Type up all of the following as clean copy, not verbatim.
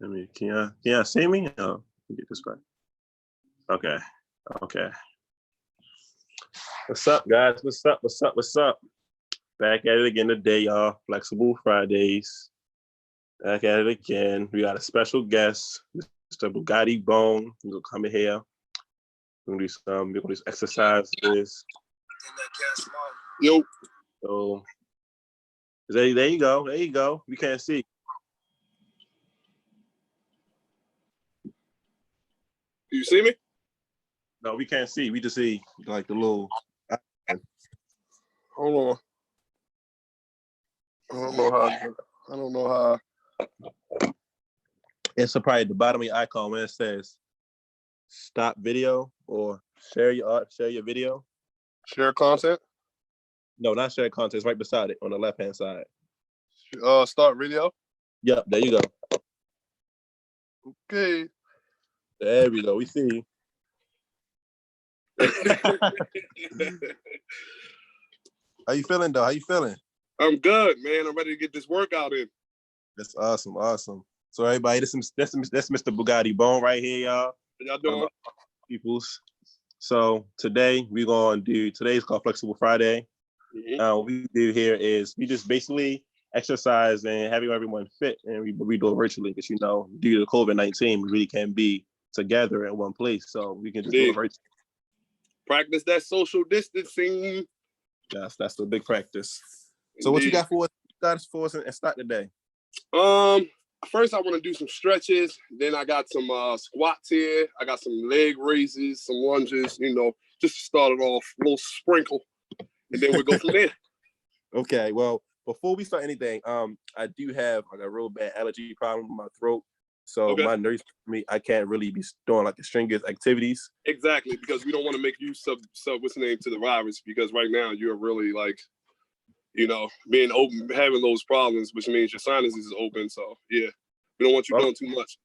I mean, can y'all see me? Oh, get this back. Okay. Okay. What's up, guys? What's up? What's up? What's up? Back at it again today, y'all. Flexible Fridays. Back at it again. We got a special guest, Mr. Bugatti Bone. He's gonna come in here. We're gonna do some exercises. Yo. So there you go. There you go. We can't see. You see me? No, we can't see. We just see like the little. Hold on. I don't know how. It's probably at the bottom of your icon when it says stop video or share your video. Share content? No, not share content. It's right beside it on the left-hand side. Start video? Yep, there you go. Okay. There we go. We see you. How you feeling, though? How you feeling? I'm good, man. I'm ready to get this workout in. That's awesome. Awesome. So everybody, that's Mr. Bugatti Bone right here, y'all. How y'all doing? Peoples. So today we're gonna do. Today's called Flexible Friday. Mm-hmm. What we do here is we just basically exercise and having everyone fit, and we do it virtually because due to COVID-19, we really can't be together in one place, so we can just do it virtually. Practice that social distancing. Yes, that's the big practice. So what you got for us and start the day? First I want to do some stretches. Then I got some squats here. I got some leg raises, some lunges, just to start it off, a little sprinkle. And then we'll go from there. Okay, well, before we start anything, I do have like a real bad allergy problem with my throat. So my nurse told me I can't really be doing like the strenuous activities. Exactly, because we don't want to make you sub what's the name to the virus, because right now you're really like, being open, having those problems, which means your sinuses is open. So yeah, we don't want you doing too much.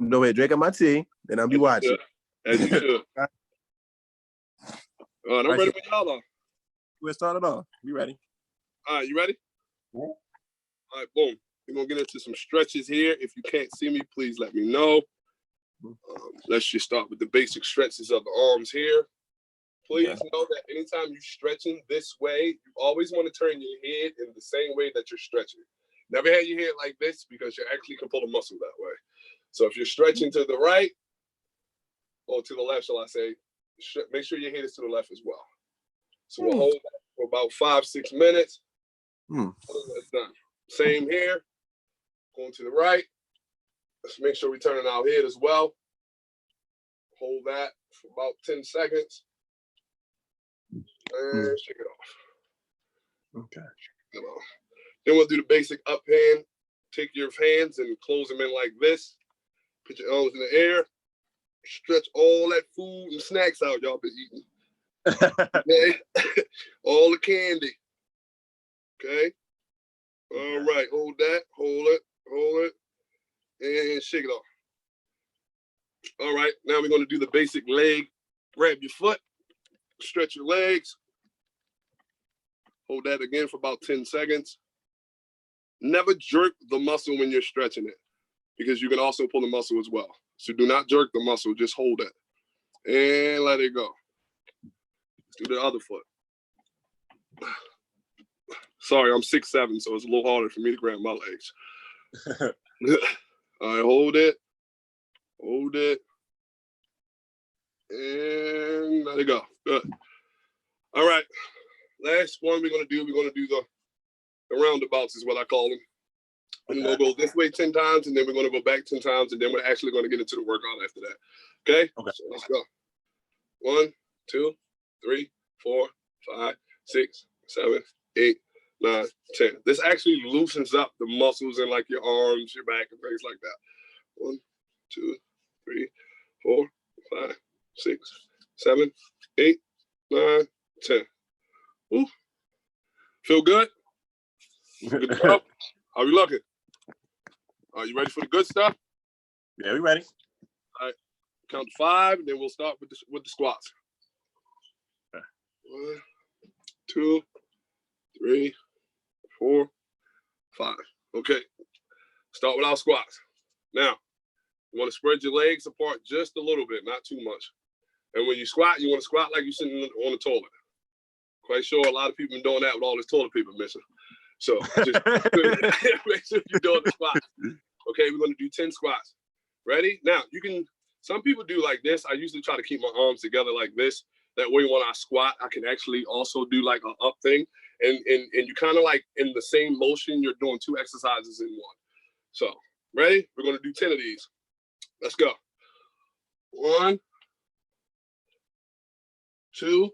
I'm going to drinking my tea, and I'll be watching. As you should. I'm ready when y'all are. We'll start it off. You ready? All right, you ready? Yeah. All right, boom. We're going to get into some stretches here. If you can't see me, please let me know. Let's just start with the basic stretches of the arms here. Please know that anytime you're stretching this way, you always want to turn your head in the same way that you're stretching. Never have your head like this, because you actually can pull a muscle that way. So if you're stretching to the right, or to the left, shall I say, make sure your head is to the left as well. So we'll hold that for about 5-6 minutes. That's done. Same here. Going to the right. Let's make sure we turn our head as well. Hold that for about 10 seconds. And shake it off. Okay. Shake it off. Then we'll do the basic up hand. Take your hands and close them in like this. Put your arms in the air. Stretch all that food and snacks out y'all been eating. Okay? All the candy. Okay? All right. Hold that. Hold it. And shake it off. All right. Now we're going to do the basic leg. Grab your foot. Stretch your legs. Hold that again for about 10 seconds. Never jerk the muscle when you're stretching it, because you can also pull the muscle as well. So do not jerk the muscle, just hold it. And let it go. Let's do the other foot. Sorry, I'm 6'7", so it's a little harder for me to grab my legs. All right, hold it. Hold it. And let it go. Good. All right. Last one we're going to do the roundabouts is what I call them. And we'll go this way 10 times, and then we're going to go back 10 times, and then we're actually going to get into the workout after that. Okay? So let's go. 1, 2, 3, 4, 5, 6, 7, 8, 9, 10. This actually loosens up the muscles in like your arms, your back, and things like that. 1, 2, 3, 4, 5, 6, 7, 8, 9, 10. Ooh. Feel good? Good job. How we looking? Are you ready for the good stuff? Yeah, we ready. All right. Count to 5, and then we'll start with the squats. Okay. 1, 2, 3, 4, 5. Okay. Start with our squats. Now, You want to spread your legs apart just a little bit, not too much. And when you squat, you want to squat like you're sitting on the toilet. Quite sure a lot of people been doing that with all this toilet paper missing. So just make sure you're doing the squats. Okay, we're going to do 10 squats. Ready? Now, some people do like this. I usually try to keep my arms together like this. That way when I squat, I can actually also do like an up thing. And you kind of like in the same motion, you're doing 2 exercises in one. So, ready? We're going to do 10 of these. Let's go. 1, 2,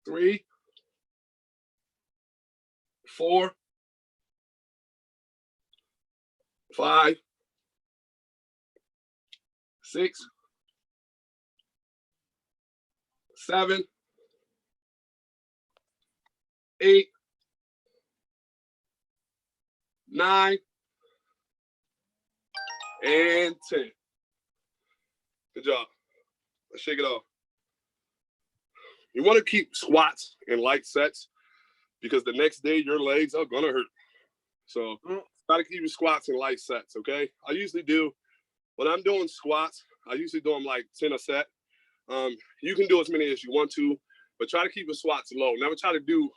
3, 4, 5, 6, 7, 8, 9, and 10. Good job. Let's shake it off. You want to keep squats in light sets because the next day your legs are gonna hurt. So try to keep your squats in light sets, okay? I usually do, when I'm doing squats, I usually do them like 10 a set. You can do as many as you want to, but try to keep your squats low. Never try to do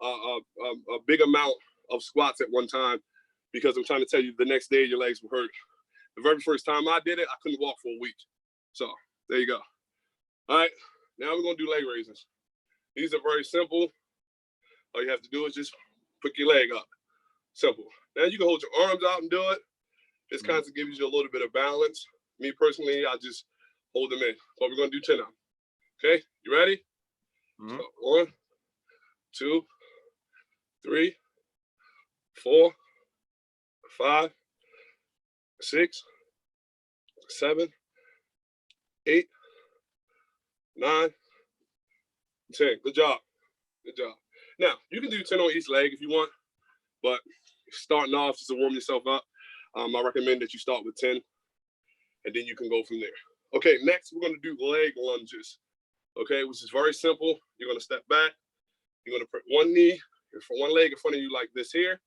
a big amount of squats at one time because I'm trying to tell you the next day your legs will hurt. The very first time I did it, I couldn't walk for a week. So there you go. All right, now we're gonna do leg raises. These are very simple. All you have to do is just put your leg up. Simple. Now you can hold your arms out and do it. This kind of gives you a little bit of balance. Me personally, I just hold them in. But we're gonna do 10 of them. Okay, you ready? So 1, 2, 3, 4, 5, 6, 7, 8, 9, 10. Good job. Good job. Now, you can do 10 on each leg if you want, but starting off just to warm yourself up, I recommend that you start with 10, and then you can go from there. Okay, next we're going to do leg lunges, okay, which is very simple. You're going to step back. You're going to put one knee, one leg in front of you like this here,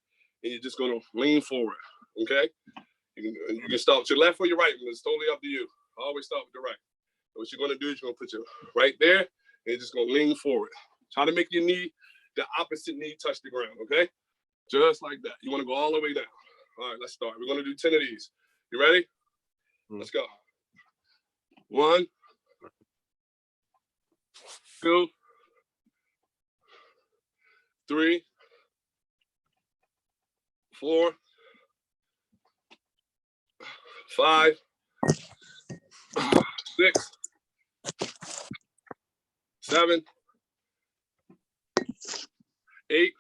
and you're just going to lean forward, okay? You can start with your left or your right, and it's totally up to you. Always start with the right. What you're going to do is you're going to put your right there, and you're just going to lean forward. Try to make your knee, the opposite knee touch the ground, okay? Just like that. You want to go all the way down. All right, let's start. We're going to do 10 of these. You ready? Let's go. 1, 2, 3, 4, 5, 6, 7, 8,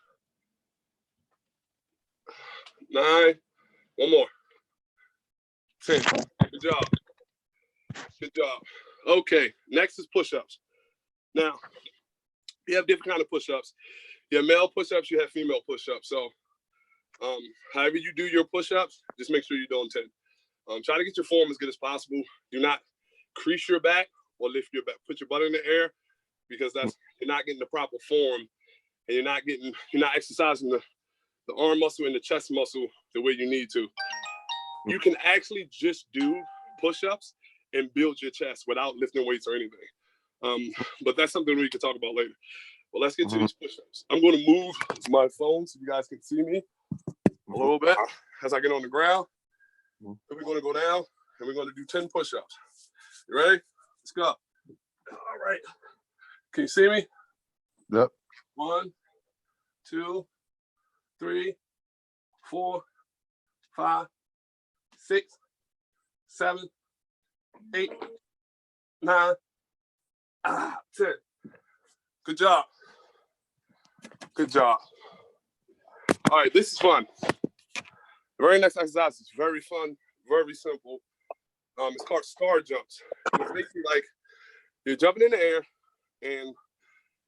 9. One more. 10. Good job. Good job. Okay, next is push-ups. Now, you have different kind of push-ups. You have male push-ups, you have female push-ups. So however you do your push-ups, just make sure you're doing 10. Try to get your form as good as possible. Do not crease your back or lift your back. Put your butt in the air because you're not getting the proper form, and you're not exercising the arm muscle and the chest muscle the way you need to. You can actually just do push-ups and build your chest without lifting weights or anything. But that's something we can talk about later. Well, let's get to these push-ups. I'm going to move my phone so you guys can see me a little bit as I get on the ground. And we're going to go down and we're going to do 10 push-ups. You ready? Let's go. All right. Can you see me? Yep. 1, 2, 3, 4, 5, 6, 7, 8, 9, 10. Good job. Good job. All right, this is fun. The very next exercise is very fun, very simple. It's called star jumps. It's basically like you're jumping in the air and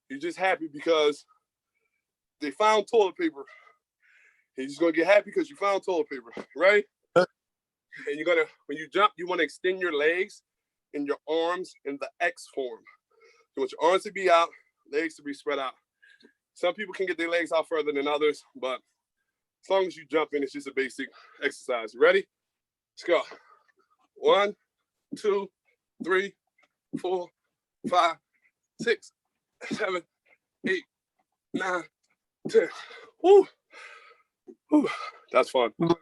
you're just happy because they found toilet paper. And you're just gonna get happy because you found toilet paper, right? And when you jump, you want to extend your legs and your arms in the X form. You want your arms to be out, legs to be spread out. Some people can get their legs out further than others, but As long as you jump in, it's just a basic exercise. You ready? Let's go. 1, 2, 3, 4, 5, 6, 7, 8, 9, 10. Woo. Woo. That's fun. You look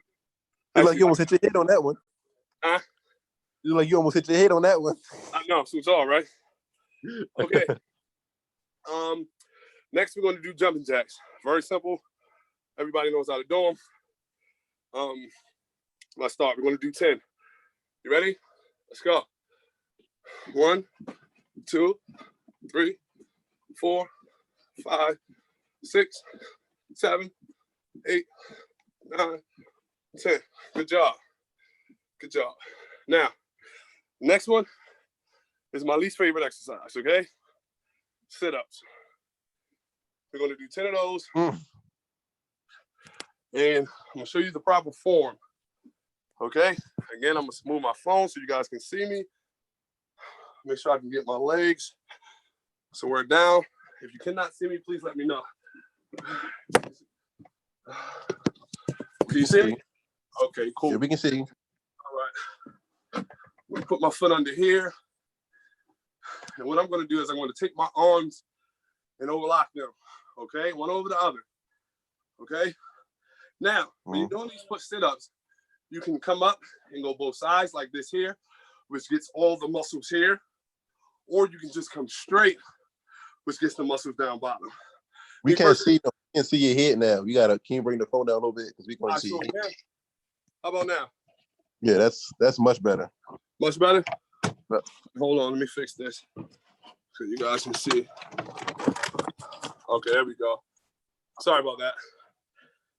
like you almost hit your head on that one. Huh? You look like you almost hit your head on that one. I know, so it's all right. Okay. Next we're going to do jumping jacks. Very simple. Everybody knows how to do them. Let's start. We're going to do 10. You ready? Let's go. 1, 2, 3, 4, 5, 6, 7, 8, 9, 10. Good job. Good job. Now, next one is my least favorite exercise, okay? Sit-ups. We're going to do 10 of those. And I'm going to show you the proper form, okay? Again, I'm going to move my phone so you guys can see me. Make sure I can get my legs. So we're down. If you cannot see me, please let me know. Can you see me? Okay, cool. Yeah, we can see. All right. I'm going to put my foot under here. And what I'm going to do is I'm going to take my arms and overlock them. Okay, one over the other. Okay. Now, when you're doing these push sit-ups, you can come up and go both sides like this here, which gets all the muscles here, or you can just come straight, which gets the muscles down bottom. We can't see. We can't see your head now. Can you bring the phone down a little bit because we can't see your head. How about now? Yeah, that's much better. Much better. But, hold on, let me fix this so you guys can see. Okay, there we go. Sorry about that.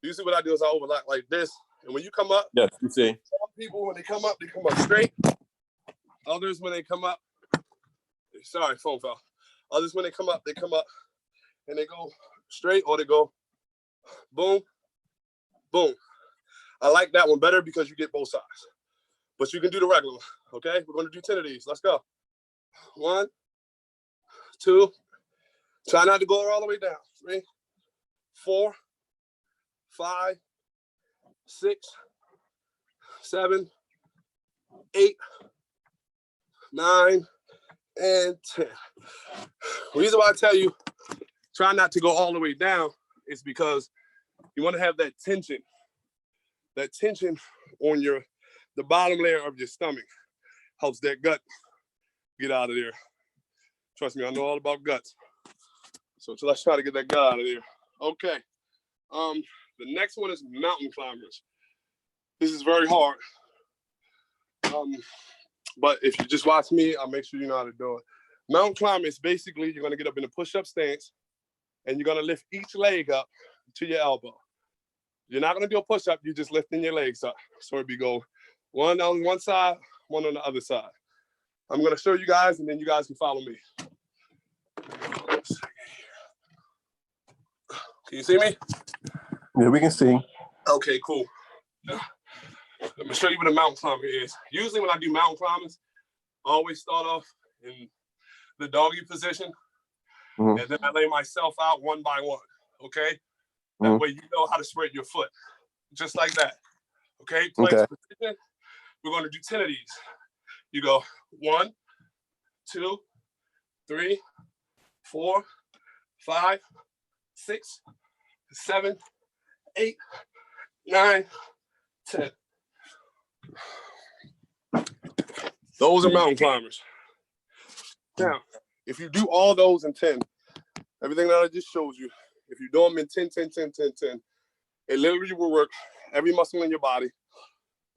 Usually what I do is I overlap like this. And when you come up, Yes, you see. some people, when they come up straight. Others, when they come up, sorry, phone fell. Others, when they come up and they go straight or they go boom, boom. I like that one better because you get both sides. But you can do the regular one, okay? We're going to do 10 of these. Let's go. 1, 2. Try not to go all the way down. 3, 4, 5, 6, 7, 8, 9, and 10. The reason why I tell you try not to go all the way down is because you want to have that tension on the bottom layer of your stomach. Helps that gut get out of there. Trust me, I know all about guts. So let's try to get that gut out of there. Okay. The next one is mountain climbers. This is very hard. But if you just watch me, I'll make sure you know how to do it. Mountain climbing is basically you're gonna get up in a push-up stance and you're gonna lift each leg up to your elbow. You're not gonna do a push-up, you're just lifting your legs up. So it'd be go one on one side, one on the other side. I'm gonna show you guys and then you guys can follow me. Can you see me? yeah, we can see. Okay, cool. Let me show you what a mountain climber is. Usually when I do mountain climbers, I always start off in the doggy position, and then I lay myself out one by one, okay? That way you know how to spread your foot, just like that, okay? Place position. We're gonna do 10 of these. You go 1, 2, 3, 4, 5, 6, 7, 8, 9, 10. Those are mountain climbers. Now, if you do all those in 10, everything that I just showed you, if you do them in 10, 10, 10, 10, 10, it literally will work every muscle in your body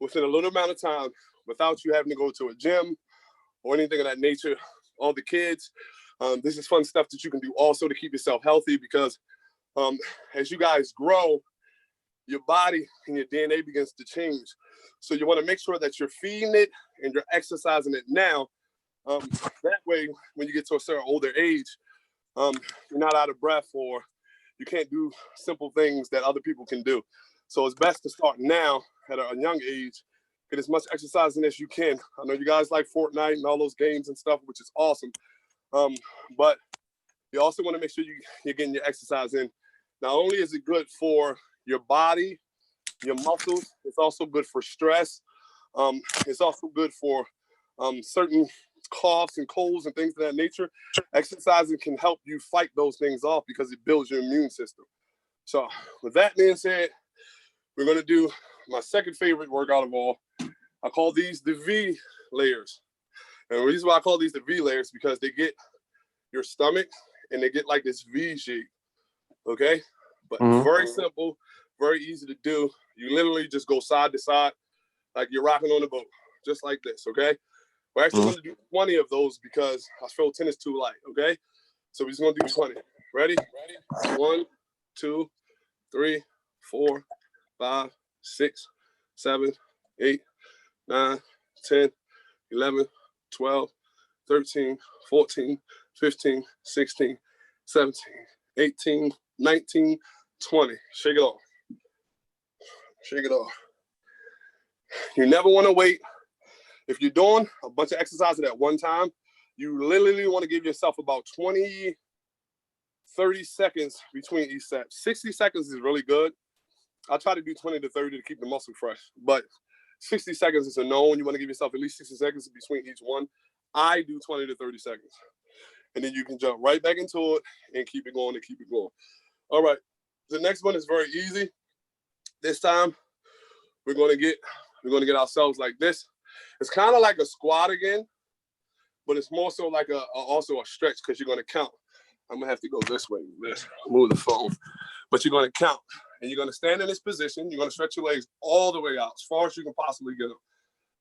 within a little amount of time without you having to go to a gym or anything of that nature. All the kids, this is fun stuff that you can do also to keep yourself healthy because as you guys grow, your body and your DNA begins to change. So you want to make sure that you're feeding it and you're exercising it now. That way, when you get to a certain older age, you're not out of breath or you can't do simple things that other people can do. So it's best to start now at a young age, get as much exercising as you can. I know you guys like Fortnite and all those games and stuff, which is awesome. But you also want to make sure you're getting your exercise in. Not only is it good for your body your muscles. It's also good for stress. It's also good for certain coughs and colds and things of that nature. Exercising can help you fight those things off because it builds your immune system. So with that being said, we're going to do my second favorite workout of all. I call these the V layers. And the reason why I call these the V layers because they get your stomach and they get like this V shape, okay? But very simple, very easy to do. You literally just go side to side like you're rocking on a boat, just like this, okay? We're actually going to do 20 of those because I feel 10 is too light, okay? So we're just going to do 20. Ready? 1, 2, 3, 4, 5, 6, 7, 8, 9, 10, 11, 12, 13, 14, 15, 16, 17, 18, 19, 20. Shake it off. Shake it off. You never want to wait. If you're doing a bunch of exercises at one time, you literally want to give yourself about 20, 30 seconds between each set. 60 seconds is really good. I try to do 20 to 30 to keep the muscle fresh, but 60 seconds is a no. You want to give yourself at least 60 seconds between each one. I do 20 to 30 seconds. And then you can jump right back into it and keep it going and keep it going. All right. The next one is very easy. This time, we're going to get ourselves like this. It's kind of like a squat again, but it's more so like also a stretch because you're going to count. I'm going to have to go this way. Move the phone. But you're going to count. And you're going to stand in this position. You're going to stretch your legs all the way out, as far as you can possibly get them.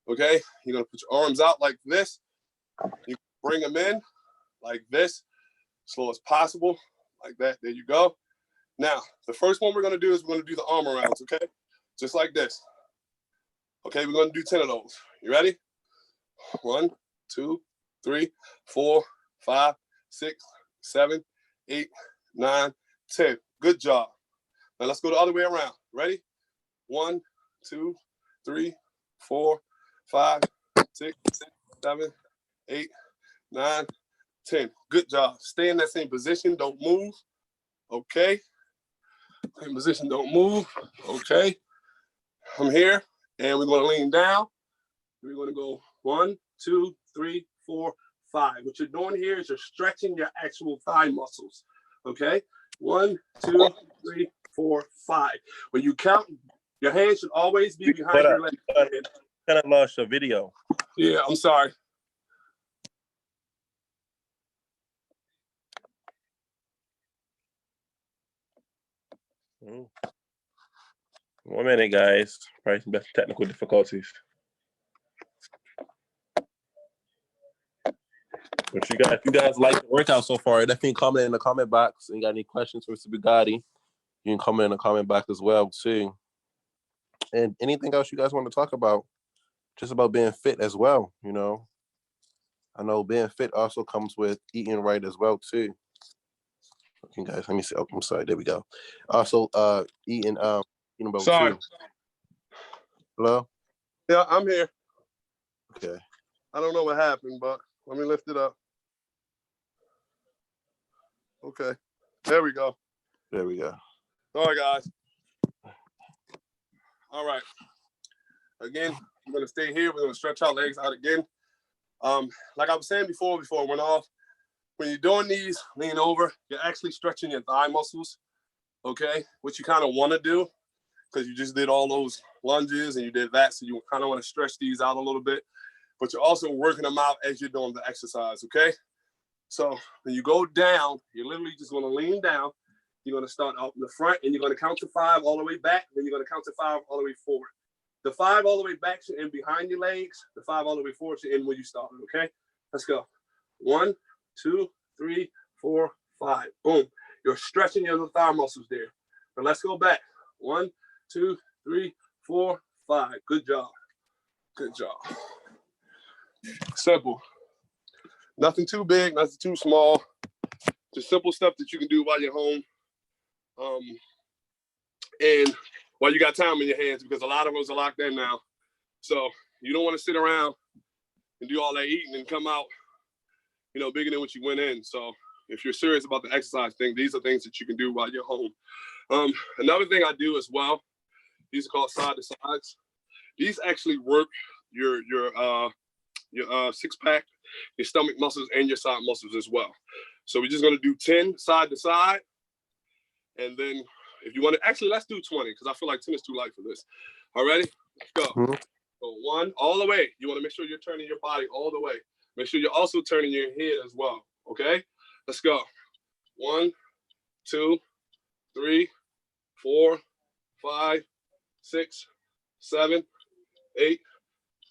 Okay? You're going to put your arms out like this. You bring them in like this, slow as possible, like that. There you go. Now, the first one we're going to do is we're going to do the arm rounds, okay? Just like this. Okay, we're going to do 10 of those. You ready? 1, 2, 3, 4, 5, 6, 7, 8, 9, 10. Good job. Now let's go the other way around. Ready? 1, 2, 3, 4, 5, 6, 7, 8, 9, 10. Good job. Stay in that same position. Don't move. Okay. Same position. Don't move. Okay. I'm here. And we're going to lean down. We're going to go 1, 2, 3, 4, 5. What you're doing here is you're stretching your actual thigh muscles. Okay. 1, 2, 3, 4, 5. When you count, your hands should always be behind your legs. Kind of lost your video. Yeah, I'm sorry. Mm. 1 minute, guys. Probably some technical difficulties. But if you guys like the workout so far, definitely comment in the comment box. And you got any questions for Mr. Bugatti, you can comment in the comment box as well too. And anything else you guys want to talk about, just about being fit as well, you know. I know being fit also comes with eating right as well too. Okay, guys, let me see. Oh, I'm sorry. There we go. Also, eating about sorry. too. Hello? Yeah, I'm here. Okay. I don't know what happened, but let me lift it up. Okay. There we go. There we go. All right, guys. All right. Again, we're going to stay here. We're going to stretch our legs out again. Like I was saying before I went off, when you're doing these, lean over, you're actually stretching your thigh muscles, okay? What you kind of want to do, because you just did all those lunges and you did that, so you kind of want to stretch these out a little bit, but you're also working them out as you're doing the exercise, okay? So when you go down, you're literally just going to lean down. You're going to start out in the front, and you're going to count to 5 all the way back, then you're going to count to 5 all the way forward. The 5 all the way back should end behind your legs. The 5 all the way forward should end where you started, okay? Let's go. 1, 2, 3, 4, 5. Boom. You're stretching your thigh muscles there. Now let's go back. 1, 2, 3, 4, 5. Good job. Good job. Simple. Nothing too big, nothing too small. Just simple stuff that you can do while you're home. And while you got time in your hands, because a lot of us are locked in now. So you don't want to sit around and do all that eating and come out, bigger than what you went in. So if you're serious about the exercise thing, these are things that you can do while you're home. Another thing I do as well These are called side to sides. These actually work your six pack, your stomach muscles, and your side muscles as well. So we're just gonna do 10 side to side, and then if you want to, actually let's do 20 because I feel like 10 is too light for this. All ready? Let's go. Mm-hmm. So 1 all the way. You want to make sure you're turning your body all the way. Make sure you're also turning your head as well. Okay, let's go. 1, 2, 3, 4, 5, 6, 7, 8,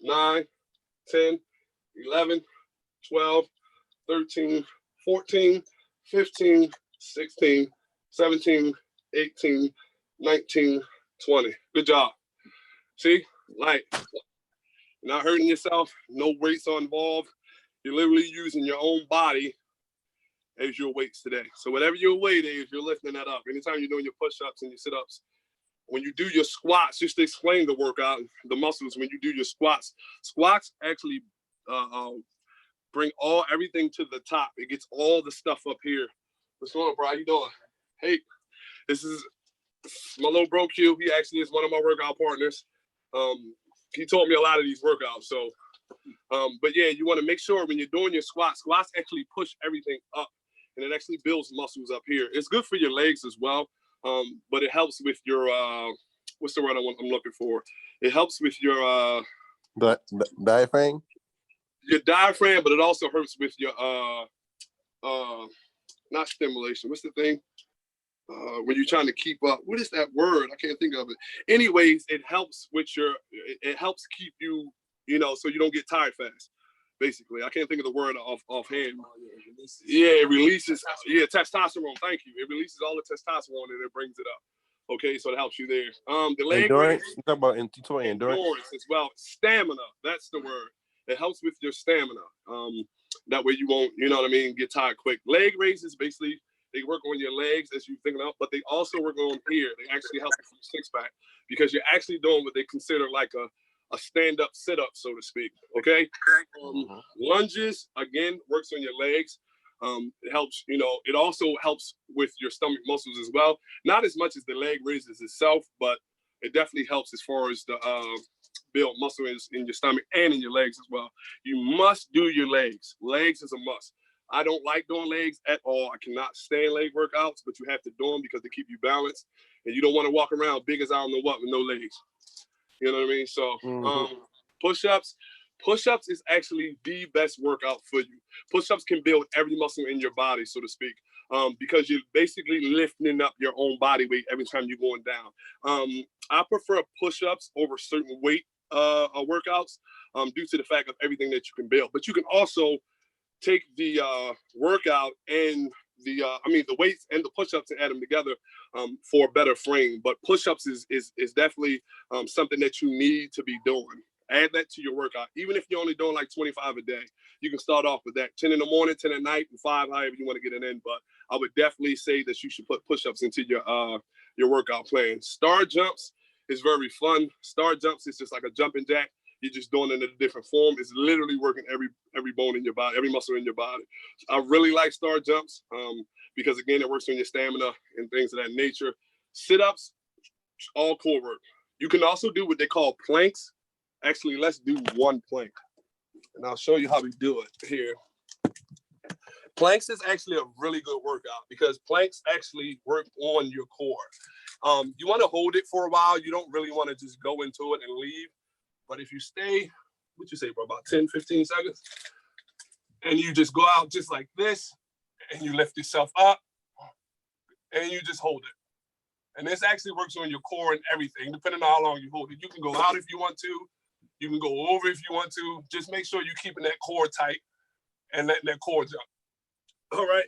9, 10, 11, 12, 13, 14, 15, 16, 17, 18, 19, 20. Good job. See, like, you're not hurting yourself. No weights are involved. You're literally using your own body as your weights today. So whatever your weight is, you're lifting that up. Anytime you're doing your push-ups and your sit-ups, when you do your squats, just to explain the workout, the muscles, when you do your squats actually bring everything to the top. It gets all the stuff up here. What's going on, bro? How you doing? Hey, this is my little bro Q. He actually is one of my workout partners. He taught me a lot of these workouts. So, but yeah, you want to make sure when you're doing your squats actually push everything up, and it actually builds muscles up here. It's good for your legs as well, but it helps with your what's the word I'm looking for? It helps with your The diaphragm. Your diaphragm, but it also hurts with your not stimulation. What's the thing? When you're trying to keep up. What is that word? I can't think of it. Anyways, it helps with it helps keep you, so you don't get tired fast. Basically, I can't think of the word offhand. Yeah, it releases. Yeah, testosterone. Thank you. It releases all the testosterone and it brings it up. Okay, so it helps you there. The leg endurance. raise, You talk about endurance as well. Stamina. That's the word. It helps with your stamina. That way you won't, get tired quick. Leg raises basically. They work on your legs as you're thinking of, but they also work on here. They actually help with your six pack because you're actually doing what they consider like a stand-up sit-up, so to speak. Okay. Lunges again works on your legs. It helps. It also helps with your stomach muscles as well. Not as much as the leg raises itself, but it definitely helps as far as the build muscle in your stomach and in your legs as well. You must do your legs. Legs is a must. I don't like doing legs at all. I cannot stand leg workouts, but you have to do them because they keep you balanced. And you don't want to walk around big as I don't know what with no legs. You know what I mean? So push-ups is actually the best workout for you. Push-ups can build every muscle in your body, so to speak, because you're basically lifting up your own body weight every time you're going down. I prefer push-ups over certain weight workouts due to the fact of everything that you can build. But you can also take the workout and the weights and the push-ups and add them together for a better frame. But push-ups is definitely something that you need to be doing. Add that to your workout. Even if you're only doing like 25 a day, you can start off with that. 10 in the morning, 10 at night, and 5, however you want to get it in. But I would definitely say that you should put push-ups into your workout plan. Star jumps is very fun. Star jumps is just like a jumping jack. You're just doing it in a different form. It's literally working every bone in your body, every muscle in your body. I really like star jumps because, again, it works on your stamina and things of that nature. Sit-ups, all core work. You can also do what they call planks. Actually, let's do one plank. And I'll show you how we do it here. Planks is actually a really good workout because planks actually work on your core. You want to hold it for a while. You don't really want to just go into it and leave. But if you stay, what you say, bro, about 10, 15 seconds, and you just go out just like this, and you lift yourself up, and you just hold it. And this actually works on your core and everything, depending on how long you hold it. You can go out if you want to. You can go over if you want to. Just make sure you're keeping that core tight and letting that core jump. All right.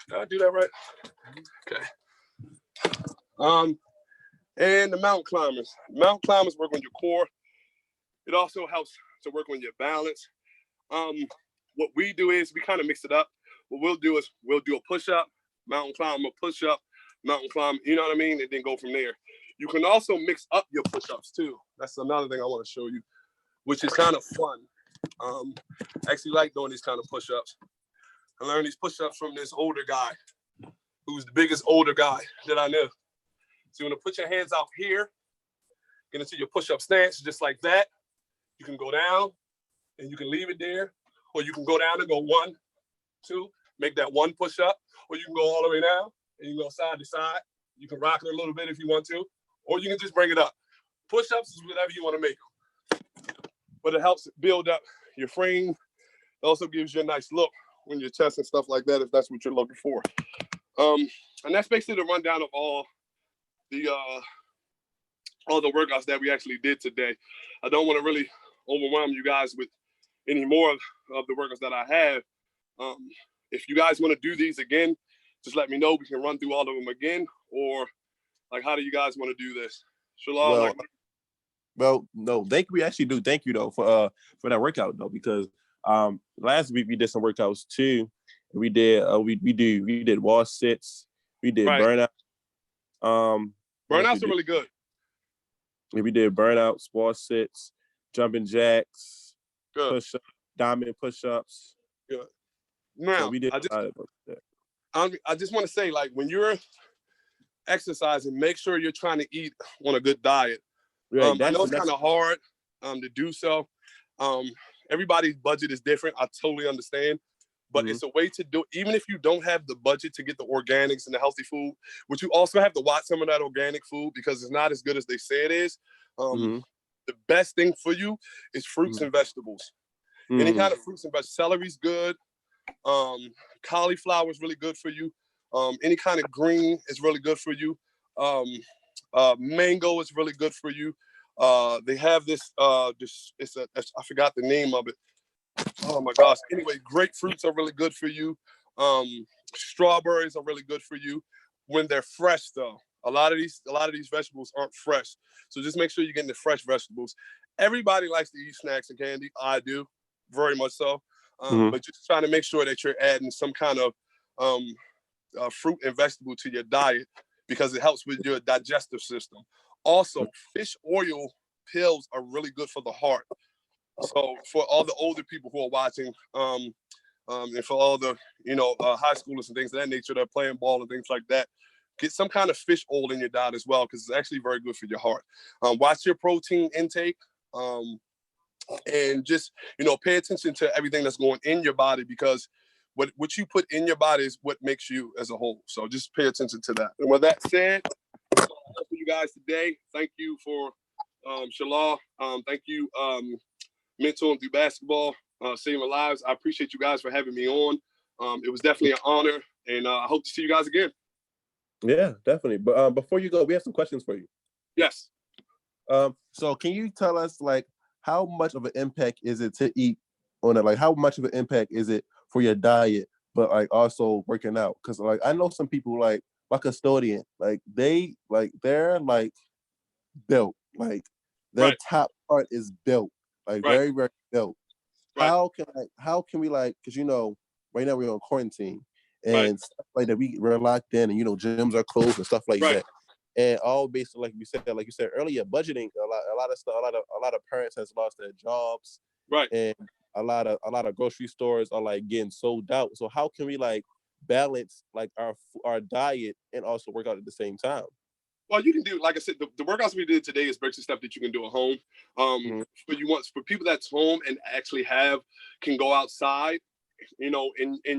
Did I do that right? Okay. And the mountain climbers. Mountain climbers work on your core. It also helps to work on your balance. What we do is we kind of mix it up. What we'll do is we'll do a push-up, mountain climb, a push-up, mountain climb, you know what I mean? And then go from there. You can also mix up your push-ups too. That's another thing I want to show you, which is kind of fun. I actually like doing these kind of push-ups. I learned these push-ups from this older guy, who's the biggest older guy that I know. So you want to put your hands out here get into your push-up stance just like that. You can go down and you can leave it there, or you can go down and go 1, 2, make that 1 push-up, or you can go all the way down and you can go side to side. You can rock it a little bit if you want to, or you can just bring it up. Push-ups is whatever you want to make them. But it helps build up your frame. It also gives you a nice look when you're testing stuff like that, if that's what you're looking for. And that's basically the rundown of all the workouts that we actually did today. I don't want to really overwhelm you guys with any more of the workouts that I have. If you guys want to do these again, just let me know. We can run through all of them again, or like, how do you guys want to do this? Shalal, well, no, we actually do. Thank you though for that workout though, because last week we did some workouts too. We did we did wall sits, we did burnout. Burnouts are really good. We did burnouts, wall sits, jumping jacks, push-ups, diamond push-ups. Good. Now, so we did I just want to say, like, when you're exercising, make sure you're trying to eat on a good diet. Right, I know it's kind of hard to do so. Everybody's budget is different. I totally understand. But it's a way to do it. Even if you don't have the budget to get the organics and the healthy food, but you also have to watch some of that organic food because it's not as good as they say it is. The best thing for you is fruits and vegetables. Any kind of fruits and vegetables. Celery's good. Cauliflower is really good for you. Any kind of green is really good for you. Mango is really good for you. They have this, I forgot the name of it. Oh my gosh. Anyway, grapefruits are really good for you. Strawberries are really good for you when they're fresh though. A lot of these vegetables aren't fresh. So just make sure you're getting the fresh vegetables. Everybody likes to eat snacks and candy. I do, very much so. But just trying to make sure that you're adding some kind of fruit and vegetable to your diet because it helps with your digestive system. Also, fish oil pills are really good for the heart. So for all the older people who are watching, and for all the high schoolers and things of that nature that are playing ball and things like that, get some kind of fish oil in your diet as well because it's actually very good for your heart. Watch your protein intake, and just pay attention to everything that's going in your body because what you put in your body is what makes you as a whole. So just pay attention to that. And with that said, that's all for you guys today. Thank you for Shalal. Thank you. Mental and through basketball, saving lives. I appreciate you guys for having me on. It was definitely an honor, and I hope to see you guys again. Yeah, definitely. But before you go, we have some questions for you. Yes. So can you tell us, like, how much of an impact is it to eat on it? Like, how much of an impact is it for your diet, but like also working out? Because like I know some people, like my custodian, like they're like built, like their top part is built. Like very, very built. How can we like, because right now we're on quarantine and stuff like that, we're locked in and gyms are closed and stuff like that. And all based on like you said earlier, budgeting, a lot of stuff, a lot of parents has lost their jobs. Right. And a lot of grocery stores are like getting sold out. So how can we like balance like our diet and also work out at the same time? Well, you can do, like I said, the workouts we did today is basically stuff that you can do at home. For people that's home and actually can go outside, in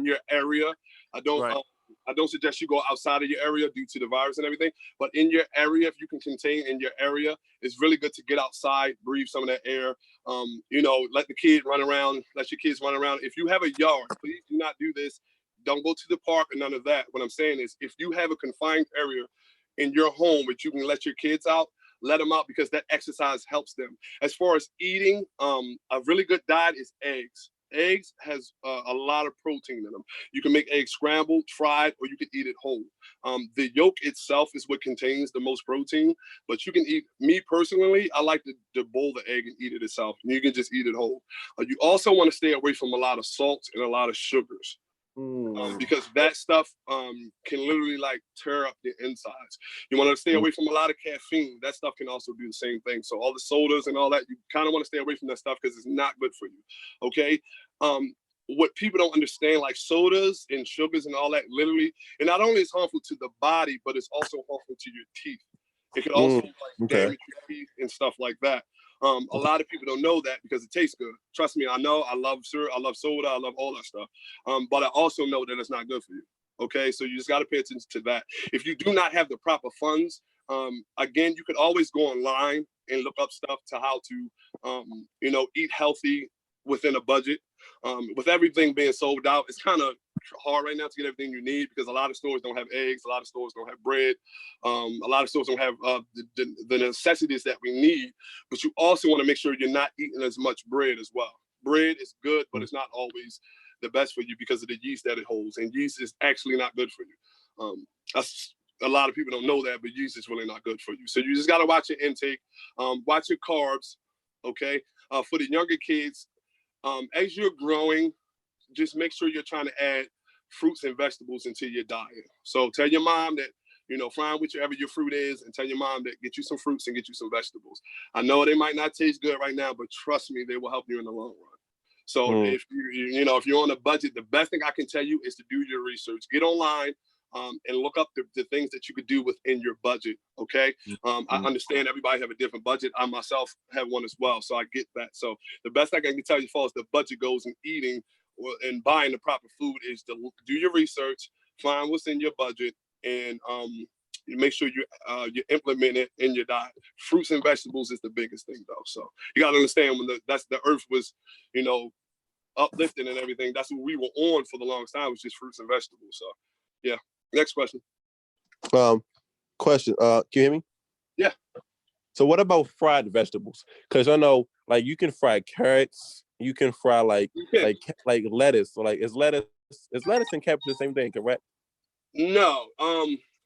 your area. I don't suggest you go outside of your area due to the virus and everything, but in your area, if you can contain in your area, it's really good to get outside, breathe some of that air. Let the kids run around, let your kids run around. If you have a yard, please do not do this. Don't go to the park or none of that. What I'm saying is if you have a confined area in your home, but you can let your kids out, let them out because that exercise helps them. As far as eating, a really good diet is eggs. Eggs has a lot of protein in them. You can make eggs scrambled, fried, or you can eat it whole. The yolk itself is what contains the most protein, but you can eat, me personally, I like to boil the egg and eat it itself. You can just eat it whole. You also want to stay away from a lot of salt and a lot of sugars. Because that stuff can literally like tear up your insides. You want to stay away from a lot of caffeine. That stuff can also do the same thing. So all the sodas and all that, you kind of want to stay away from that stuff because it's not good for you. Okay. What people don't understand, like sodas and sugars and all that, literally, and not only is harmful to the body, but it's also harmful to your teeth. It could also Okay. damage your teeth and stuff like that. A lot of people don't know that because it tastes good. Trust me, I know. I love syrup, I love soda, I love all that stuff. But I also know that it's not good for you. Okay, so you just got to pay attention to that. If you do not have the proper funds, again, you could always go online and look up stuff to how to, eat healthy within a budget. With everything being sold out, it's kind of hard right now to get everything you need because a lot of stores don't have eggs, a lot of stores don't have bread, a lot of stores don't have the necessities that we need. But you also want to make sure you're not eating as much bread as well. Bread is good, but it's not always the best for you because of the yeast that it holds, and yeast is actually not good for you. A lot of people don't know that, but yeast is really not good for you. So you just got to watch your intake, watch your carbs. Okay, for the younger kids, as you're growing, just make sure you're trying to add fruits and vegetables into your diet. So tell your mom that, find whichever your fruit is, and tell your mom that get you some fruits and get you some vegetables. I know they might not taste good right now, but trust me, they will help you in the long run. So if if you're on a budget, the best thing I can tell you is to do your research. Get online and look up the things that you could do within your budget. Okay. I understand everybody have a different budget. I myself have one as well. So I get that. So the best thing I can tell you as far as the budget goes in eating and buying the proper food is to do your research, find what's in your budget, and make sure you implement it in your diet. Fruits and vegetables is the biggest thing, though. So you got to understand when the earth was, uplifting and everything. That's what we were on for the longest time, was just fruits and vegetables. So, yeah. Next question. Question. Can you hear me? Yeah. So what about fried vegetables? Because I know, like, you can fry carrots. You can fry like lettuce. So like, is lettuce and cabbage the same thing? Correct? No.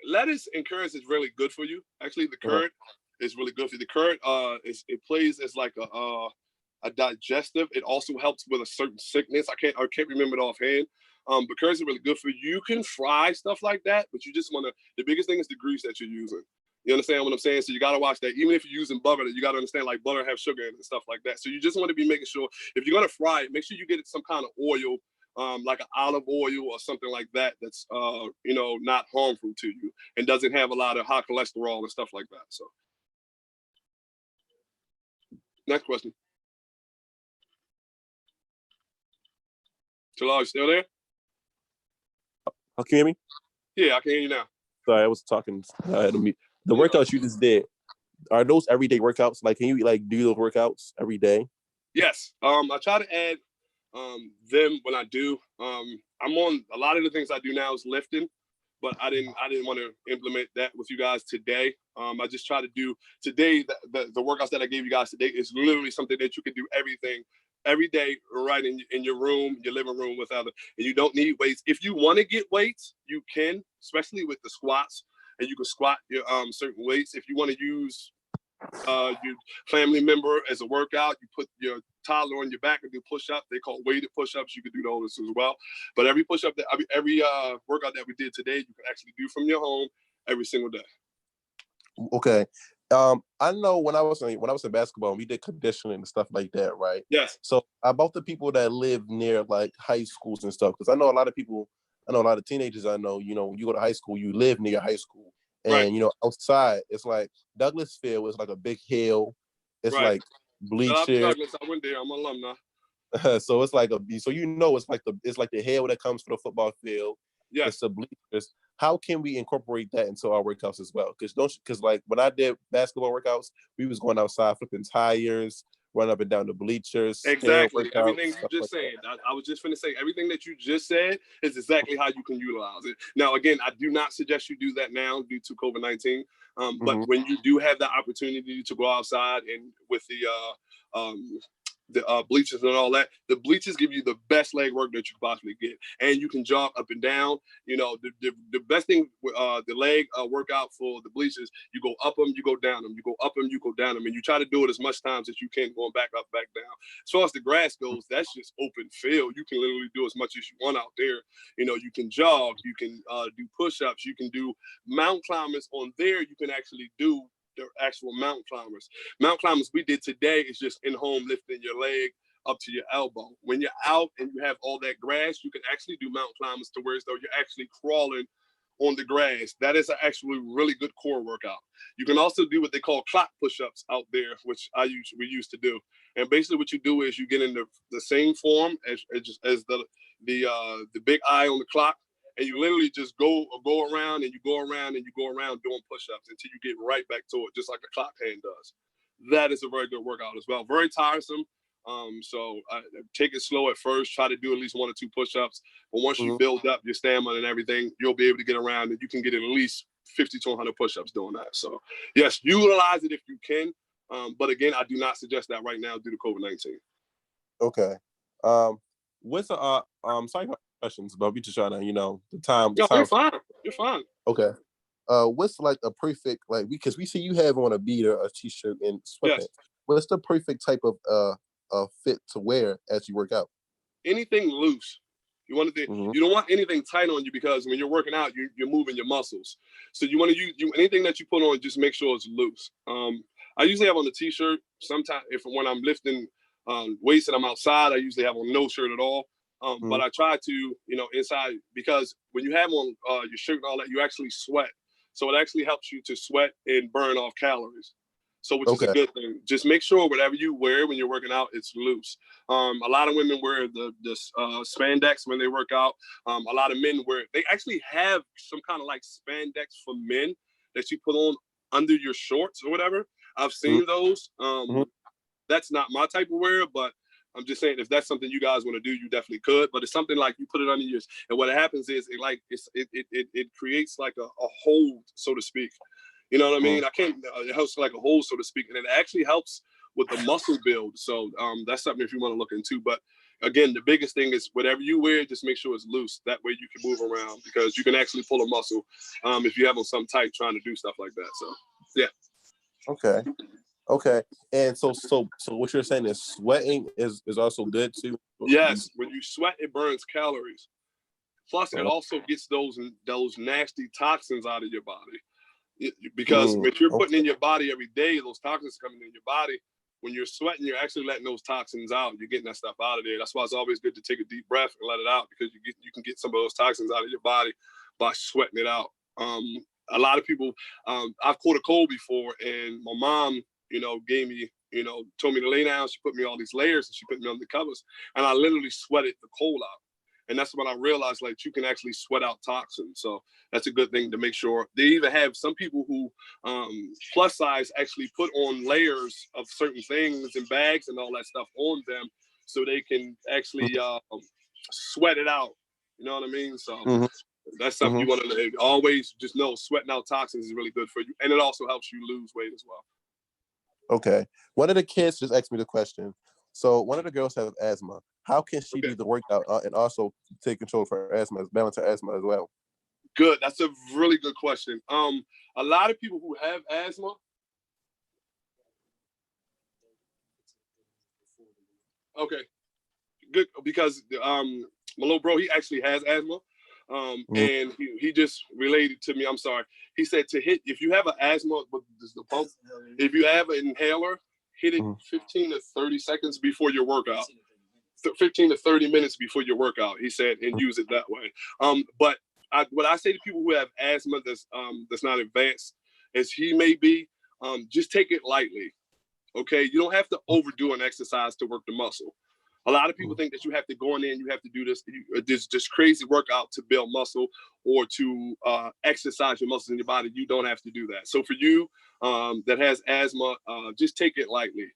Lettuce and carrots is really good for you. Actually, the carrot is really good for you. The carrot it plays as like a digestive. It also helps with a certain sickness. I can't remember it offhand. But carrots are really good for you. You can fry stuff like that, but you just want to. The biggest thing is the grease that you're using. You understand what I'm saying? So you got to watch that. Even if you're using butter, you got to understand, like, butter have sugar in it and stuff like that. So you just want to be making sure, if you're going to fry it, make sure you get it some kind of oil, like an olive oil or something like that, that's, not harmful to you and doesn't have a lot of high cholesterol and stuff like that. So next question. Jalal, you still there? Oh, can you hear me? Yeah, I can hear you now. Sorry, I was talking. The workouts you just did, are those everyday workouts? Like, can you do those workouts every day? Yes. I try to add them when I do. I'm on a lot of the things I do now is lifting, but I didn't want to implement that with you guys today. I just try to do today the workouts that I gave you guys today is literally something that you can do every day, right in your room, your living room, and you don't need weights. If you want to get weights, you can, especially with the squats, and you can squat your certain weights. If you want to use your family member as a workout, you put your toddler on your back and do push-ups. They call weighted push-ups. You could do those as well. But every push-up every workout that we did today, you can actually do from your home every single day. Okay. I know when I was in basketball, we did conditioning and stuff like that, right? Yes. So about the people that live near like high schools and stuff, because I know a lot of teenagers. I know, you go to high school, you live near high school, and right. Outside it's like Douglas Field is like a big hill. It's right. like bleachers. Douglas, I went there. I'm an alumni. So it's like it's like the hill that comes for the football field. Yeah. It's the bleachers. How can we incorporate that into our workouts as well? Because like when I did basketball workouts, we was going outside flipping tires, running up and down the bleachers. Exactly. Everything you just said. I was just going to say, everything that you just said is exactly how you can utilize it. Now, again, I do not suggest you do that now due to COVID-19. But when you do have the opportunity to go outside and with the bleachers and all that, the bleachers give you the best leg work that you can possibly get, and you can jog up and down. The best thing with the leg workout for the bleachers, you go up them, you go down them, you go up them, you go down them, and you try to do it as much times as you can, going back up, back down. As far as the grass goes, that's just open field. You can literally do as much as you want out there. You can jog, you can do push-ups, you can do mountain climbers on there. You can actually do the actual mountain climbers. Mountain climbers we did today is just in home, lifting your leg up to your elbow. When you're out and you have all that grass, you can actually do mountain climbers to where as though you're actually crawling on the grass. That is actually really good core workout. You can also do what they call clock push-ups out there, which we used to do. And basically what you do is you get in the same form as the big eye on the clock, and you literally just go around and you go around and you go around doing push-ups until you get right back to it, just like a clock hand does. That is a very good workout as well. Very tiresome. So take it slow at first. Try to do at least 1 or 2 push-ups. But once you build up your stamina and everything, you'll be able to get around, and you can get at least 50 to 100 push-ups doing that. So yes, utilize it if you can. But again, I do not suggest that right now due to COVID-19. Okay. What's sorry questions, but we just trying to, the time. No, you're fine. You're fine. Okay. What's like a perfect, like, because we see you have on a beater, a t-shirt, and sweatpants. Yes. What's the perfect type of fit to wear as you work out? Anything loose. You want to you don't want anything tight on you, because when you're working out, you're moving your muscles. So you want to use anything that you put on, just make sure it's loose. I usually have on the t-shirt. Sometimes when I'm lifting weights and I'm outside, I usually have on no shirt at all. But I try to, inside, because when you have on your shirt and all that, you actually sweat. So it actually helps you to sweat and burn off calories. So which is a good thing. Just make sure whatever you wear when you're working out, it's loose. A lot of women wear the spandex when they work out. A lot of men they actually have some kind of like spandex for men that you put on under your shorts or whatever. I've seen those. That's not my type of wear, but I'm just saying, if that's something you guys want to do, you definitely could. But it's something like you put it under yours, and what happens is it creates like a hold, so to speak. You know what I mean? It helps like a hold, so to speak, and it actually helps with the muscle build. So that's something if you want to look into. But again, the biggest thing is whatever you wear, just make sure it's loose. That way you can move around, because you can actually pull a muscle if you have on something tight trying to do stuff like that. So yeah. Okay. And so what you're saying is sweating is also good too? Yes. When you sweat, it burns calories. Plus, it also gets those nasty toxins out of your body. Because if you're putting in your body every day, those toxins coming in your body, when you're sweating, you're actually letting those toxins out. You're getting that stuff out of there. That's why it's always good to take a deep breath and let it out, because you can get some of those toxins out of your body by sweating it out. A lot of people, I've caught a cold before, and my mom, gave me, told me to lay down. She put me all these layers, and she put me on the covers, and I literally sweated the cold out. And that's when I realized, like, you can actually sweat out toxins. So that's a good thing to make sure. They even have some people who plus size actually put on layers of certain things and bags and all that stuff on them, so they can actually sweat it out. You know what I mean? So that's something you want to always just know. Sweating out toxins is really good for you. And it also helps you lose weight as well. Okay. One of the kids just asked me the question. So one of the girls has asthma. How can she do the workout and also take control for her asthma, balance her asthma as well? Good. That's a really good question. A lot of people who have asthma. Okay. Good. Because my little bro, he actually has asthma. And he just related to me. I'm sorry. He said if you have an asthma with the pump, if you have an inhaler, hit it 15 to 30 seconds before your workout. 15 to 30 minutes before your workout, he said, and use it that way. But what I say to people who have asthma that's not advanced, as he may be, just take it lightly. Okay, you don't have to overdo an exercise to work the muscle. A lot of people think that you have to go in there and you have to do this crazy workout to build muscle or to exercise your muscles in your body. You don't have to do that. So for you that has asthma, just take it lightly.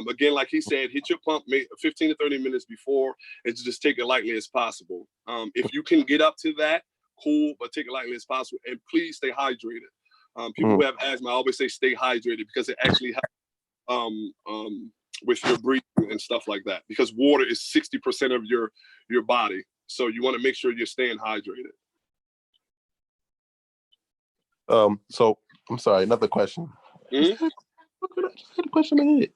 Again, like he said, hit your pump 15 to 30 minutes before, and just take it lightly as possible. If you can get up to that, cool, but take it lightly as possible. And please stay hydrated. People who have asthma, I always say stay hydrated, because it actually helps with your breathing and stuff like that, because water is 60% of your body. So you want to make sure you're staying hydrated. So I'm sorry, another question. I had a question in my head.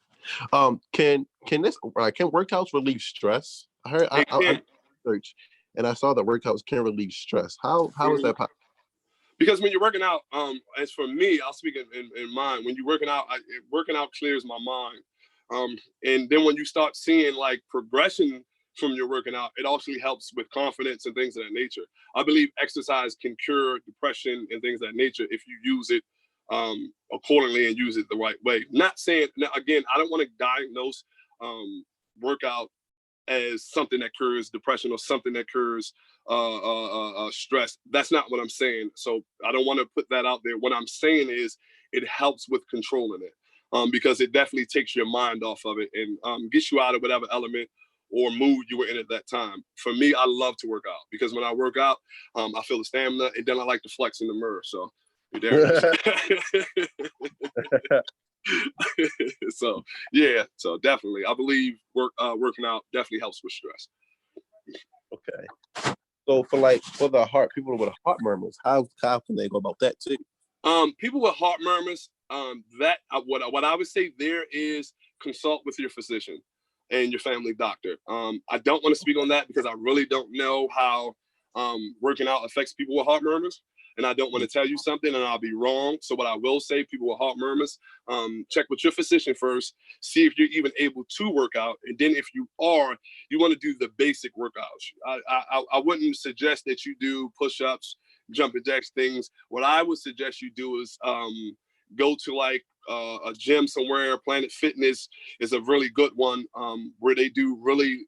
Can workouts relieve stress? I heard I researched, and I saw that workouts can relieve stress. How is that possible? Because when you're working out, as for me, I'll speak in mine. When you're working out, working out clears my mind. And then when you start seeing like progression from your working out. It also helps with confidence and things of that nature. I believe exercise can cure depression and things of that nature if you use it accordingly and use it the right way. Not saying, now, again, I don't want to diagnose workout as something that cures depression or something that cures stress. That's not what I'm saying. So I don't want to put that out there. What I'm saying is it helps with controlling it because it definitely takes your mind off of it and gets you out of whatever element or mood you were in at that time. For me, I love to work out because when I work out, I feel the stamina and then I like to flex in the mirror. So there it is. So yeah, so definitely, I believe working out definitely helps with stress. Okay. So for the heart, people with heart murmurs, how can they go about that too? People with heart murmurs, what I would say there is consult with your physician and your family doctor. I don't want to speak on that because I really don't know how working out affects people with heart murmurs. And I don't want to tell you something and I'll be wrong. So what I will say, people with heart murmurs, check with your physician first, see if you're even able to work out. And then if you are, you want to do the basic workouts. I wouldn't suggest that you do push-ups, jumping jacks, things. What I would suggest you do is go to like a gym somewhere. Planet Fitness is a really good one where they do really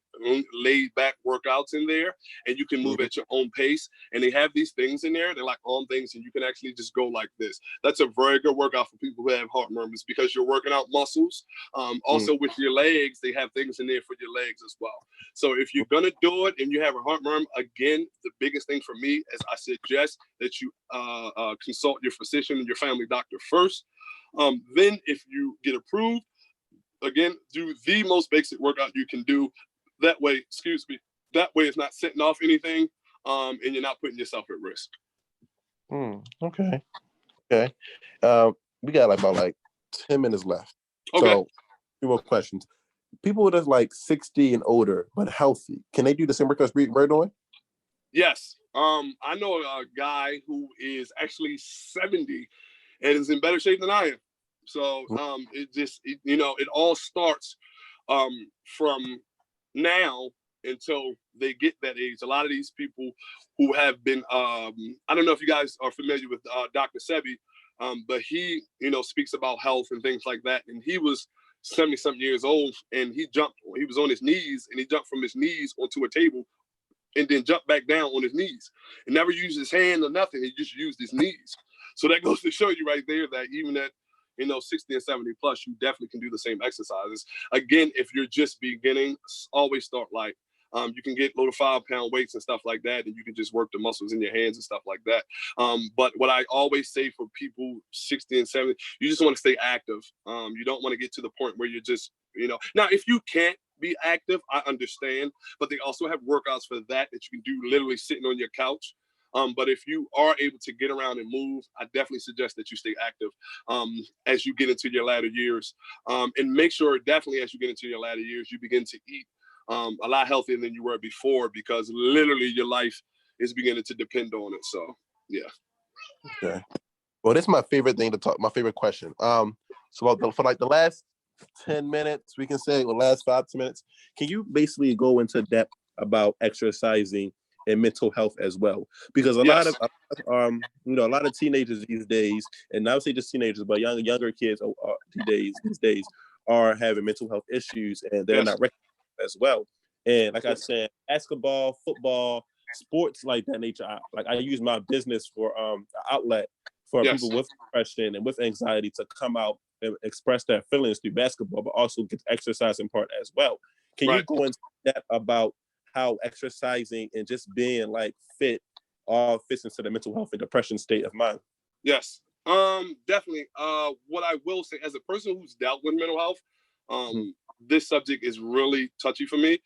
laid back workouts in there and you can move at your own pace. And they have these things in there. They're like arm things and you can actually just go like this. That's a very good workout for people who have heart murmurs because you're working out muscles. Also with your legs, they have things in there for your legs as well. So if you're going to do it and you have a heart murmur, again, the biggest thing for me is I suggest that you consult your physician and your family doctor first. Then if you get approved, again, do the most basic workout you can do. That way, that way it's not setting off anything and you're not putting yourself at risk. Okay. We got about 10 minutes left. Okay. So, few more questions. People that are 60 and older but healthy, can they do the same workouts we're doing? Yes. I know a guy who is actually 70 and is in better shape than I am. So it all starts from now until they get that age. A lot of these people who have been, I don't know if you guys are familiar with Dr. Sebi, but he, speaks about health and things like that. And he was 70-something years old and he was on his knees and he jumped from his knees onto a table and then jumped back down on his knees and never used his hand or nothing. He just used his knees. So that goes to show you right there that even at 60 and 70 plus, you definitely can do the same exercises. Again, if you're just beginning, always start light. You can get low to 5-pound weights and stuff like that, and you can just work the muscles in your hands and stuff like that. But what I always say for people 60 and 70, you just want to stay active. You don't want to get to the point where you're just, now if you can't be active, I understand, but they also have workouts for that you can do literally sitting on your couch. But if you are able to get around and move, I definitely suggest that you stay active as you get into your latter years. And make sure definitely as you get into your latter years, you begin to eat a lot healthier than you were before because literally your life is beginning to depend on it. So, yeah. Okay. Well, this is my favorite thing to talk, my favorite question. So for the last 10 minutes, we can say, or last 5-10 minutes, can you basically go into depth about exercising and mental health as well? Because a lot of teenagers these days, and I would say just teenagers, but younger kids these days are having mental health issues and they're not recognized as well. And like I said, basketball, football, sports like that nature, I use my business for an outlet for people with depression and with anxiety to come out and express their feelings through basketball, but also get the exercising part as well. Can you go into that about how exercising and just being fit all fits into the mental health and depression state of mind? Yes, definitely. What I will say, as a person who's dealt with mental health, this subject is really touchy for me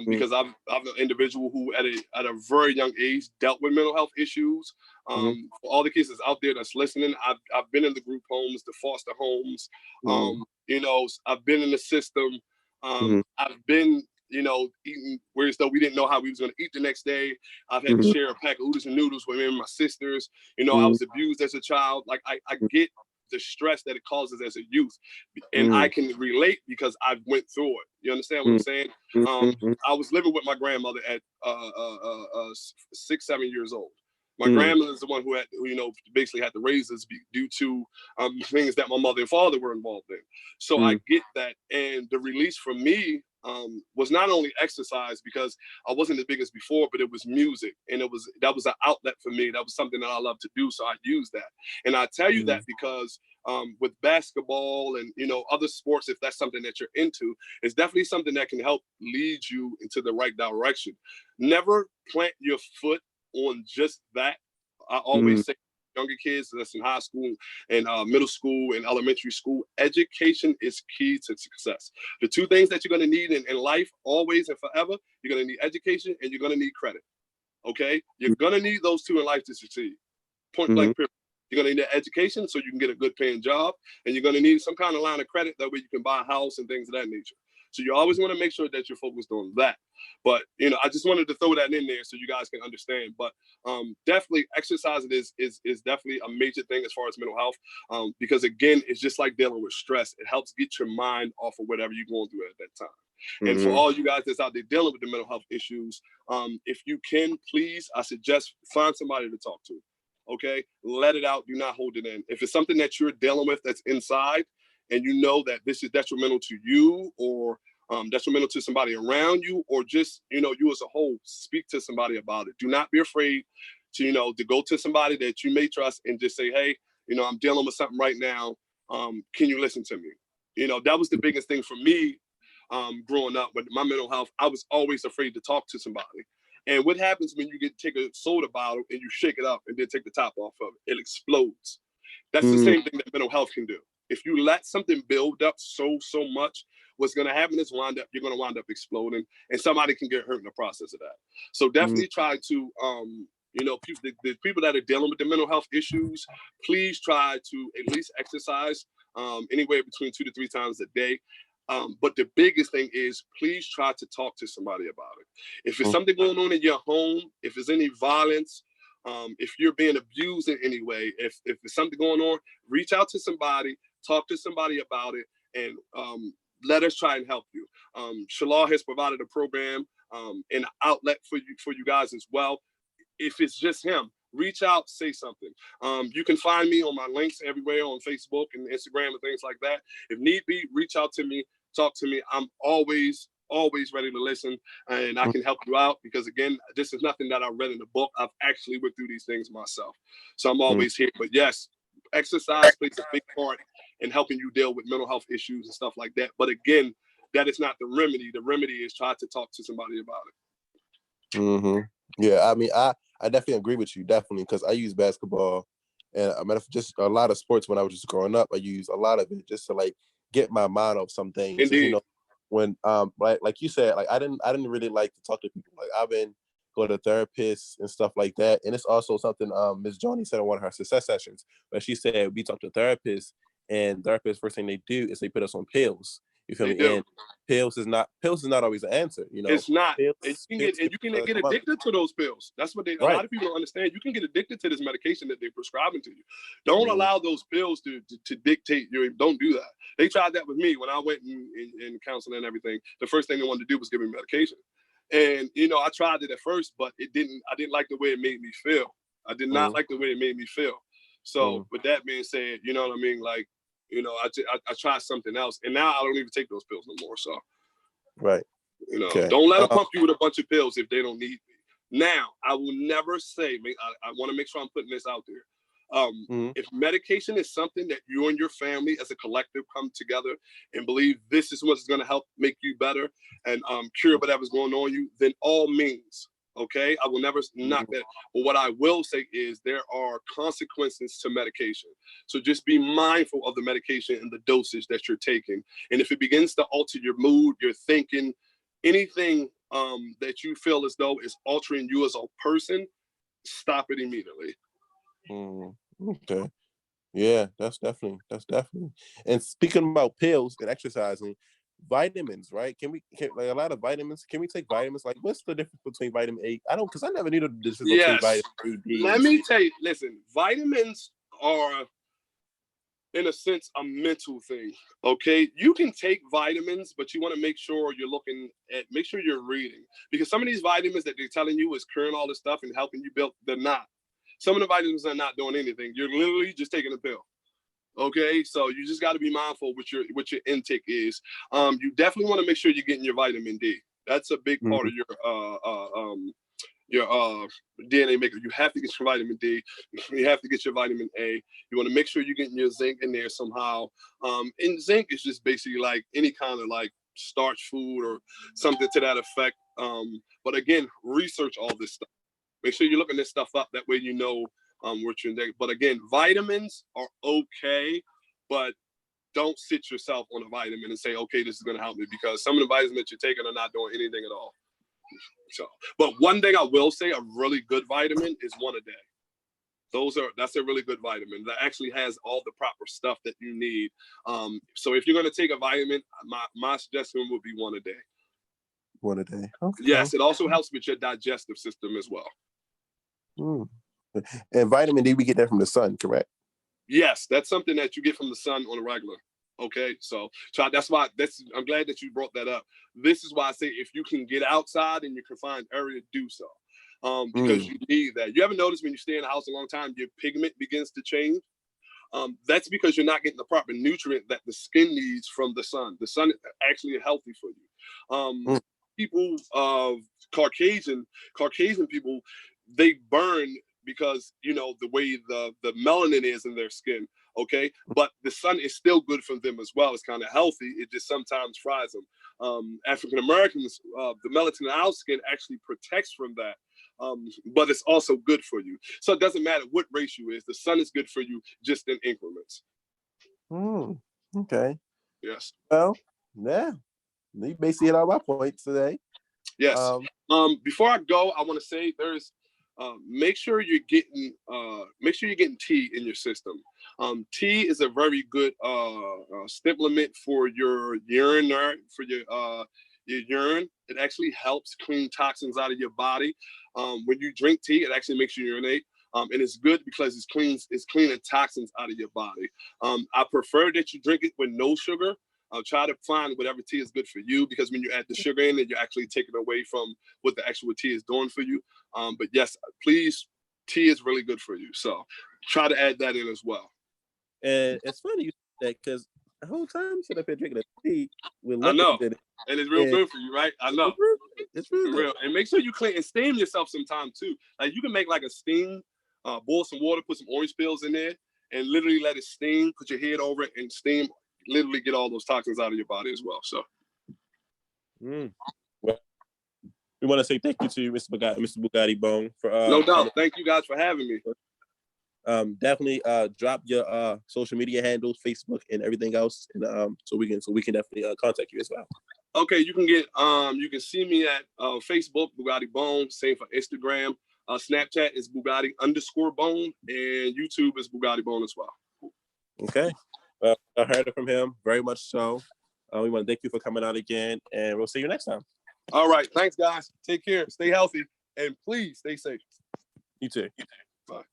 because I'm an individual who at a very young age dealt with mental health issues. For all the kids that's out there that's listening, I've been in the group homes, the foster homes. I've been in the system. I've been eating whereas though we didn't know how we was going to eat the next day. I've had to share a pack of oodles and noodles with me and my sisters. I was abused as a child. I get the stress that it causes as a youth. And I can relate because I went through it. You understand what I'm saying? I was living with my grandmother at 6, 7 years old. My grandmother is the one who had, basically had to raise us due to things that my mother and father were involved in. So I get that. And the release for me was not only exercise, because I wasn't as big as before, but it was music. And that was an outlet for me. That was something that I love to do. So I used that. And I tell you that because with basketball and, other sports, if that's something that you're into, it's definitely something that can help lead you into the right direction. Never plant your foot on just that. I always say younger kids that's in high school and middle school and elementary school, education is key to success. The two things that you're going to need in life always and forever, you're going to need education and you're going to need credit. Okay, you're going to need those two in life to succeed. Point blank period. You're going to need that education so you can get a good paying job, and you're going to need some kind of line of credit, that way you can buy a house and things of that nature. So you always want to make sure that you're focused on that. But, I just wanted to throw that in there so you guys can understand. But definitely exercising is definitely a major thing as far as mental health, because, again, it's just like dealing with stress. It helps get your mind off of whatever you're going through at that time. And for all you guys that's out there dealing with the mental health issues, if you can, please, I suggest find somebody to talk to. Okay, let it out. Do not hold it in. If it's something that you're dealing with that's inside, and you know that this is detrimental to you, or detrimental to somebody around you, or just, you as a whole, speak to somebody about it. Do not be afraid to, to go to somebody that you may trust and just say, hey, I'm dealing with something right now. Can you listen to me? That was the biggest thing for me growing up with my mental health. I was always afraid to talk to somebody. And what happens when you take a soda bottle and you shake it up and then take the top off of it? It explodes. That's the same thing that mental health can do. If you let something build up so much, what's going to happen is you're going to wind up exploding, and somebody can get hurt in the process of that. So definitely try to, the people that are dealing with the mental health issues, please try to at least exercise anywhere between 2 to 3 times a day. But the biggest thing is, please try to talk to somebody about it. If there's something going on in your home, if there's any violence, if you're being abused in any way, if there's something going on, reach out to somebody, talk to somebody about it, and let us try and help you. Shalal has provided a program and an outlet for you guys as well. If it's just him, reach out, say something. You can find me on my links everywhere on Facebook and Instagram and things like that. If need be, reach out to me, talk to me. I'm always ready to listen, and I can help you out, because, again, this is nothing that I read in a book. I've actually went through these things myself. So I'm always here. But yes, exercise plays a big part in helping you deal with mental health issues and stuff like that. But again, that is not the remedy. The remedy is try to talk to somebody about it. Yeah, I mean, I definitely agree with you, definitely, because I use basketball and just a lot of sports when I was just growing up. I use a lot of it just to get my mind off some things. Indeed. And, when like you said, I didn't really like to talk to people. I've been going to therapists and stuff like that. And it's also something Ms. Joni said on one of her success sessions, where she said we talk to therapists, and therapists, first thing they do is they put us on pills. You feel me? And pills is not always an answer. It's not. Pills, and you can get addicted to those pills. That's what a lot of people don't understand. You can get addicted to this medication that they're prescribing to you. Don't allow those pills to dictate your. Don't do that. They tried that with me when I went in counseling and everything. The first thing they wanted to do was give me medication, and I tried it at first, but I didn't like the way it made me feel. I did not like the way it made me feel. So with that being said, you know what I mean, I tried something else, and now I don't even take those pills no more. So, right, don't let them pump you with a bunch of pills if they don't need me. Now, I will never say. I want to make sure I'm putting this out there. If medication is something that you and your family as a collective come together and believe this is what's going to help make you better and cure whatever's going on you, then all means. Okay, I will never knock that. But what I will say is there are consequences to medication. So just be mindful of the medication and the dosage that you're taking. And if it begins to alter your mood, your thinking, anything that you feel as though is altering you as a person, stop it immediately. Okay. Yeah, that's definitely. And speaking about pills and exercising, vitamins, right? Can a lot of vitamins? Can we take vitamins? What's the difference between vitamin A? Because I never knew the difference between vitamin A, D. Let me tell you. Listen, vitamins are in a sense, a mental thing. Okay, you can take vitamins, but you want to make sure make sure you're reading, because some of these vitamins that they're telling you is curing all this stuff and helping you build, they're not. Some of the vitamins are not doing anything. You're literally just taking a pill. Okay, so you just got to be mindful what your intake is. You definitely want to make sure you're getting your vitamin D. That's a big part of your DNA maker. You have to get your vitamin D. You have to get your vitamin A. You want to make sure you're getting your zinc in there somehow. And zinc is just basically like any kind of like starch food or something to that effect. But again, research all this stuff. Make sure you're looking this stuff up. That way you know what you're in. But again, vitamins are okay, but don't sit yourself on a vitamin and say, okay, this is going to help me, because some of the vitamins that you're taking are not doing anything at all. So, but one thing I will say, a really good vitamin is one a day. That's a really good vitamin that actually has all the proper stuff that you need. So if you're going to take a vitamin, my suggestion would be one a day. One a day. Okay. Yes, it also helps with your digestive system as well. And vitamin D, we get that from the sun, correct? Yes, that's something that you get from the sun on a regular. Okay, so I'm glad that you brought that up. This is why I say if you can get outside in your confined area, do so. Because you need that. You ever notice when you stay in the house a long time, your pigment begins to change? That's because you're not getting the proper nutrient that the skin needs from the sun. The sun is actually healthy for you. People of Caucasian people, they burn because, you know, the way the melanin is in their skin. Okay, but the sun is still good for them as well. It's kind of healthy. It just sometimes fries them. African Americans, the melanin in our skin actually protects from that. But it's also good for you. So it doesn't matter what race you is. The sun is good for you, just in increments. Okay. Yes. Well, yeah. You basically hit all my points today. Yes. Before I go, I want to say make sure you're getting tea in your system. Tea is a very good stimulant for your urine, for your urine. It actually helps clean toxins out of your body. When you drink tea, it actually makes you urinate. And it's good because it's cleaning toxins out of your body. I prefer that you drink it with no sugar. I'll try to find whatever tea is good for you, because when you add the sugar in it, you're actually taking away from what the actual tea is doing for you. But yes, please, tea is really good for you. So try to add that in as well. And it's funny you say that, because the whole time you sit up here drinking a tea with I know. in it. And it's real good for you, right? I know. It's real good. And make sure you clean and steam yourself sometime too. Like you can make like a steam, boil some water, put some orange peels in there, and literally let it steam. Put your head over it and steam. Literally get all those toxins out of your body as well. So, Well, we want to say thank you to Mr. Bugatti Bone for no doubt. Thank you guys for having me. Definitely drop your social media handles, Facebook and everything else, and so we can definitely contact you as well. Okay, you can see me at Facebook, Bugatti Bone. Same for Instagram. Snapchat is Bugatti_Bone, and YouTube is Bugatti Bone as well. Okay. Well, I heard it from him, very much so. We want to thank you for coming out again, and we'll see you next time. All right. Thanks, guys. Take care. Stay healthy, and please stay safe. You too. Bye.